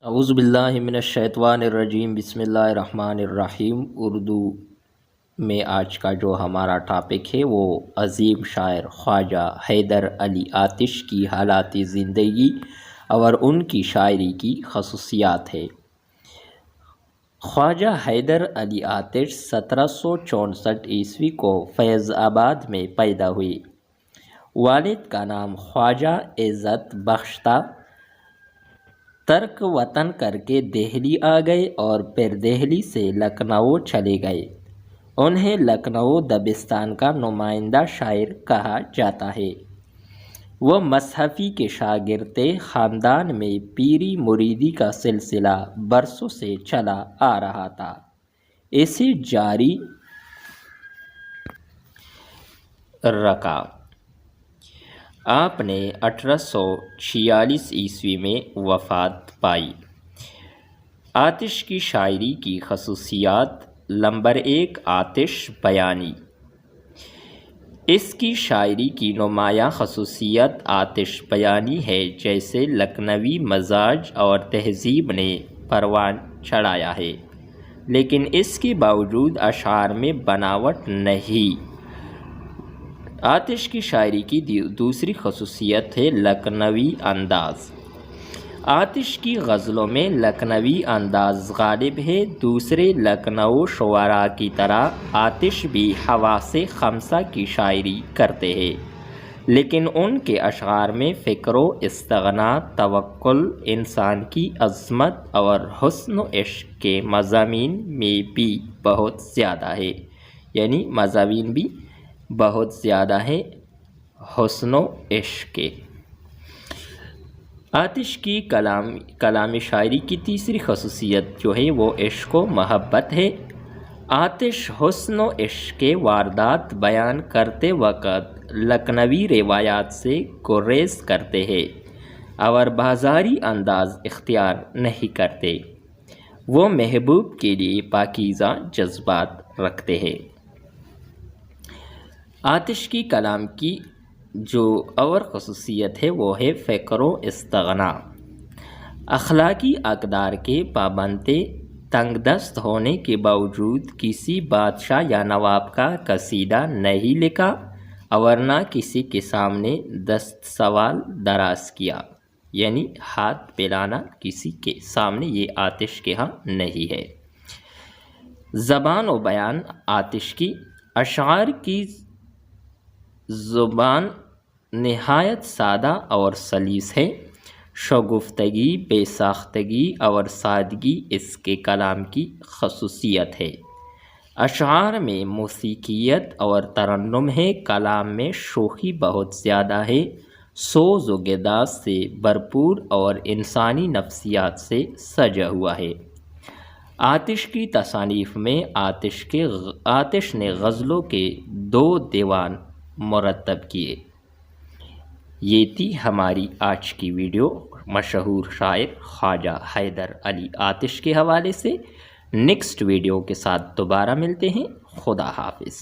اعوذ باللہ من الشیطان الرجیم، بسم اللہ الرحمن الرحیم۔ اردو میں آج کا جو ہمارا ٹاپک ہے وہ عظیم شاعر خواجہ حیدر علی آتش کی حالات زندگی اور ان کی شاعری کی خصوصیات ہے۔ خواجہ حیدر علی آتش 1764 عیسوی کو فیض آباد میں پیدا ہوئے۔ والد کا نام خواجہ عزت بخش تھا۔ ترک وطن کر کے دہلی آ گئے اور پھر دہلی سے لکھنؤ چلے گئے۔ انہیں لکھنؤ دبستان کا نمائندہ شاعر کہا جاتا ہے۔ وہ مصحفی کے شاگرد تھے۔ خاندان میں پیری مریدی کا سلسلہ برسوں سے چلا آ رہا تھا۔ اسے جاری رکھا۔ آپ نے 1846 عیسوی میں وفات پائی۔ آتش کی شاعری کی خصوصیات: نمبر 1، آتش بیانی۔ اس کی شاعری کی نمایاں خصوصیت آتش بیانی ہے، جیسے لکھنوی مزاج اور تہذیب نے پروان چڑھایا ہے، لیکن اس کے باوجود اشعار میں بناوٹ نہیں۔ آتش کی شاعری کی دوسری خصوصیت ہے لکھنوی انداز۔ آتش کی غزلوں میں لکھنوی انداز غالب ہے۔ دوسرے لکھنؤ شعراء کی طرح آتش بھی حواس خمسہ کی شاعری کرتے ہیں، لیکن ان کے اشعار میں فقر و استغنا، توکل، انسان کی عظمت اور حسن و عشق کے مضامین میں بھی بہت زیادہ ہے، حسن و عشق کے۔ آتش کی کلامی شاعری کی تیسری خصوصیت جو ہے وہ عشق و محبت ہے۔ آتش حسن و عشق کے واردات بیان کرتے وقت لکھنوی روایات سے گریز کرتے ہیں اور بازاری انداز اختیار نہیں کرتے۔ وہ محبوب کے لیے پاکیزہ جذبات رکھتے ہیں۔ آتش کی کلام کی جو اور خصوصیت ہے وہ ہے فقر و استغنا۔ اخلاقی اقدار کے پابند تھے۔ تنگ دست ہونے کے باوجود کسی بادشاہ یا نواب کا قصیدہ نہیں لکھا اور نہ کسی کے سامنے دست سوال دراز کیا، یعنی ہاتھ پھیلانا کسی کے سامنے، یہ آتش کے ہاں نہیں ہے۔ زبان و بیان: آتش کی اشعار کی زبان نہایت سادہ اور سلیس ہے۔ شگفتگی، بے ساختگی اور سادگی اس کے کلام کی خصوصیت ہے۔ اشعار میں موسیقیت اور ترنم ہے۔ کلام میں شوخی بہت زیادہ ہے، سوز و گداز سے بھرپور اور انسانی نفسیات سے سجا ہوا ہے۔ آتش کی تصانیف میں آتش نے غزلوں کے 2 دیوان مرتب کیے۔ یہ تھی ہماری آج کی ویڈیو مشہور شاعر خواجہ حیدر علی آتش کے حوالے سے۔ نیکسٹ ویڈیو کے ساتھ دوبارہ ملتے ہیں۔ خدا حافظ۔